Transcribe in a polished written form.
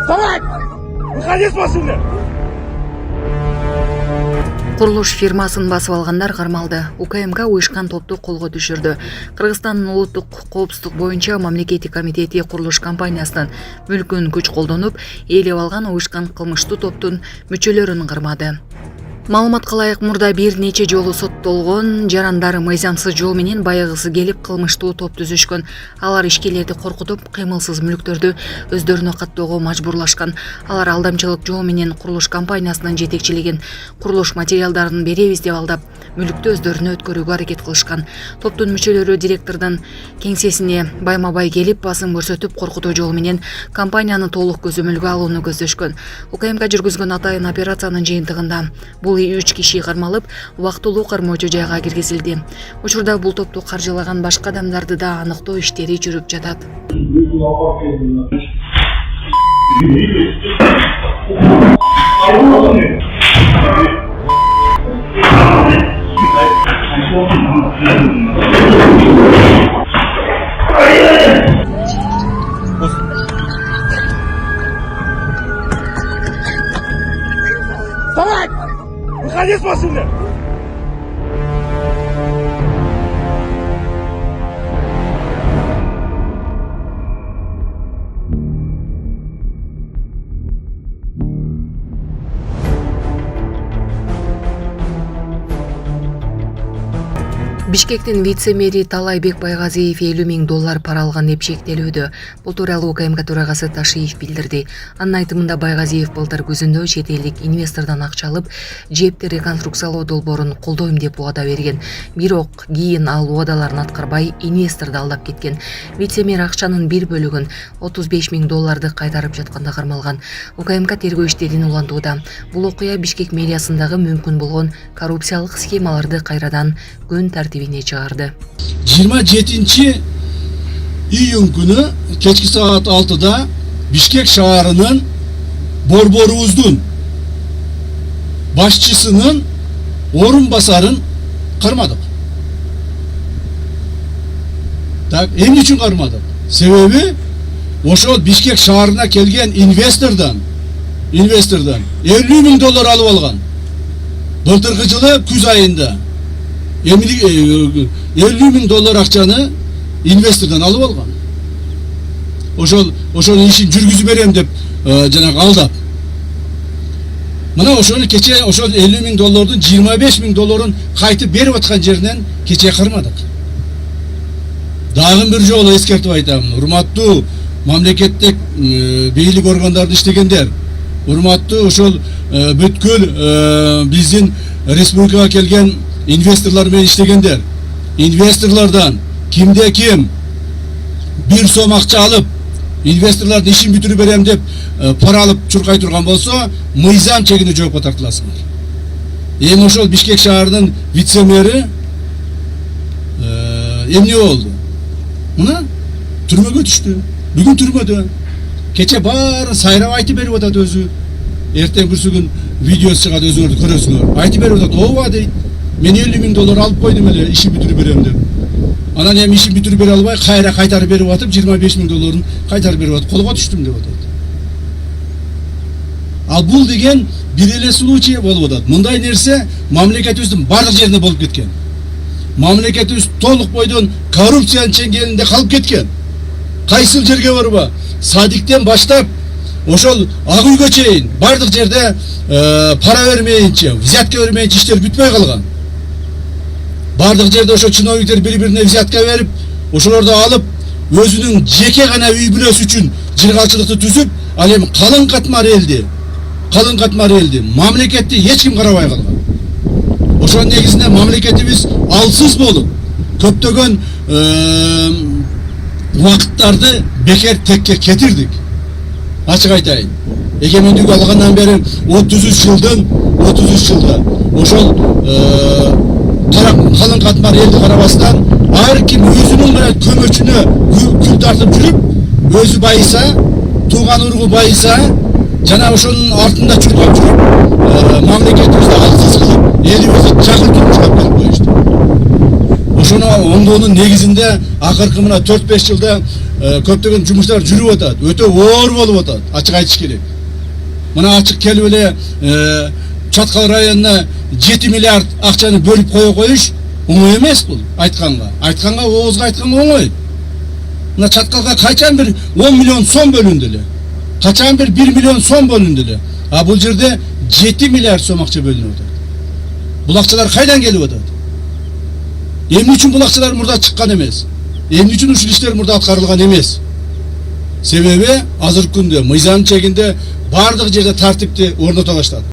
Вставай! Выходи с машины! Курулуш фирмасын басып алгандар кармалды. УКМК уюшкан топту колго түшүрдү. Кыргызстандын улуттук коопсуздук боюнча мамлекеттик комитети курулуш компаниясынын мүлкүн күч колдонуп, ээлеп алган уюшкан кылмыштуу топтун мүчөлөрүн кармады. Маалыматка ылайык, мурда бир нече жолу соттолгон жарандар мыйзамсыз жол менен баягысы келип кылмыштуу топ түзүшкөн. Алар ишкерлерди коркутуп, кыймылсыз мүлктөрдү өздөрүнө каттоого мажбурлашкан. Алар алдамчылык жол менен курулуш компаниясынын жетекчилигин курулуш материалдарын беребиз деп алдап, мүлктү өздөрүнө өткөрүүгө аракет кылышкан. Топтун мүчөлөрү директордун кеңсесине байма-бай келип, басым көрсөтүп, коркутуу жол менен компанияны толук көзөмөлгө алууну көздөшкөн. УКМК жүргүзгөн атайын операциянын жыйынтыгында бул 3 киши кармалып, убактылуу кармоочу жайга киргизилди. Учурда бул топту каржылаган башка адамдарды да аныктоо иштери жүрүп жатат. Вставай! Выходи с машины! Бишкектин вице-мэри Талайбек Байгазиев $50,000 пара алган деп шектелүүдө. Бул тууралуу УКМК төрагасы Ташиев билдирди. Анын айтымында Байгазиев былтыр күзүндө чет элдик инвестордон акча алып, жепти реконструкциялоо долбоорун колдойм деп убада берген. Бирок кийин ал убадаларын аткарбай, инвесторду алдап кеткен. Вице-мэр акчанын бир бөлүгүн $35,000 кайтарып жатканда кармалган. УКМК тергөө иштерин улантууда. Бул окуя Бишкек мэриясындагы мүмкүн болгон коррупциялык схемаларды кайрадан күн тартибине чыгарды. 27 июнь күнү кечки саат 6-да Бишкек шаарынын борборубуздун башчысынын орун басарын кармадык. Так, эмне үчүн кармадык? Себеби ошол Бишкек шаарына келген инвестордон $50,000 алып алган. Былтыркы жылы күз айында $50,000 акчаны инвестордон алып алган. Ошол ишин жүргүзүп берем деп жанагы алдап. Мына ошону кече ошол $50,000 $25,000 кайтып берип аткан жеринен кече кармадык. Дагы бир жолу эскертип айтам. Урматтуу мамлекеттик бийлик органдарында иштегендер, урматтуу ошол бүткүл биздин республикага келген инвесторлар менен иштегендер, инвесторлордон кимде ким бир сом акча алып, инвесторлордун ишин бүтүрүп берем деп пара алып чуркай турган болсо, мыйзам чегинде жоопко тартыласыңар. Эми ошол Бишкек шаарынын вице-мэри эмне болду? Мына түрмөгө түштү. Бүгүн түрмөдө. Кече баарын сайрап айтып берип атат өзү. Эртең күрсүгүн видеосу чыгат, өзүңөрдү көрөсүңөр. Айтып берип атат, ооба дейт. Мен $50,000 алып койдум эле, ишин бүтүрүп берем деп. Анан эми ишин бүтүрүп бере албай, кайра кайтарып берип атып, $25,000 кайтарып берип атат. Колго түштүм деп атат. Ал бул деген бир эле случай болуп атат. Мындай нерсе мамлекетибиздин бардык жеринде болуп кеткен. Мамлекетибиз толук бойдон коррупциянын чеңгелинде калып кеткен. Кайсыл жерге барба? Садиктен баштап ошол ак үйгө чейин бардык жерде пара бермейинче, взятка бермейинче иштер бүтпөй калган. Бардык жерде ошо чиновниктер бири-бирине взятка берип, ошолорду алып, өзүнүн жеке гана үй бүлөсү үчүн жыргалчылыкты түзүп, ал эми калың катмар элди мамлекетти эч ким карабай калган. Ошонун негизинде мамлекетибиз алсыз болуп, көптөгөн убакыттарды бекер текке кетирдик. Ачык айтайын. Эгемендик алгандан бери 33 жылда ошол калың катмар элди карабастан ар ким өзүнүн менен көмөчүнө күл тартып жүрүп, өзү байыса, тууган уругу байыса, жана ошонун артында чуркап жүрүп, мамлекетибизди алсыз кылып, элибизди жакын турмушка алып коюшту. Ошону оңдоонун негизинде акыркы мына 4-5 жылда көптөгөн жумуштар жүрүп атат. Өтө оор болуп атат, ачык айтыш керек. Мына ачык келип эле Чаткал районуна 7 миллиард акчаны бөлүп кое коюш оңой эмес бул. Айтканга оозго айтканга оңой. Мына Чаткалга качан бир 10 миллион сом бөлүндү эле. Качан бир 1 миллион сом бөлүндү эле. А бул жерде 7 миллиард сом акча бөлүнүп атат. Бул акчалар кайдан келип атат? Эмне үчүн бул акчалар мурда чыккан эмес? Эмне үчүн ушул иштер мурда аткарылган эмес? Себеби азыркы күндө мыйзам чегинде бардык жерде тартипти орното баштады.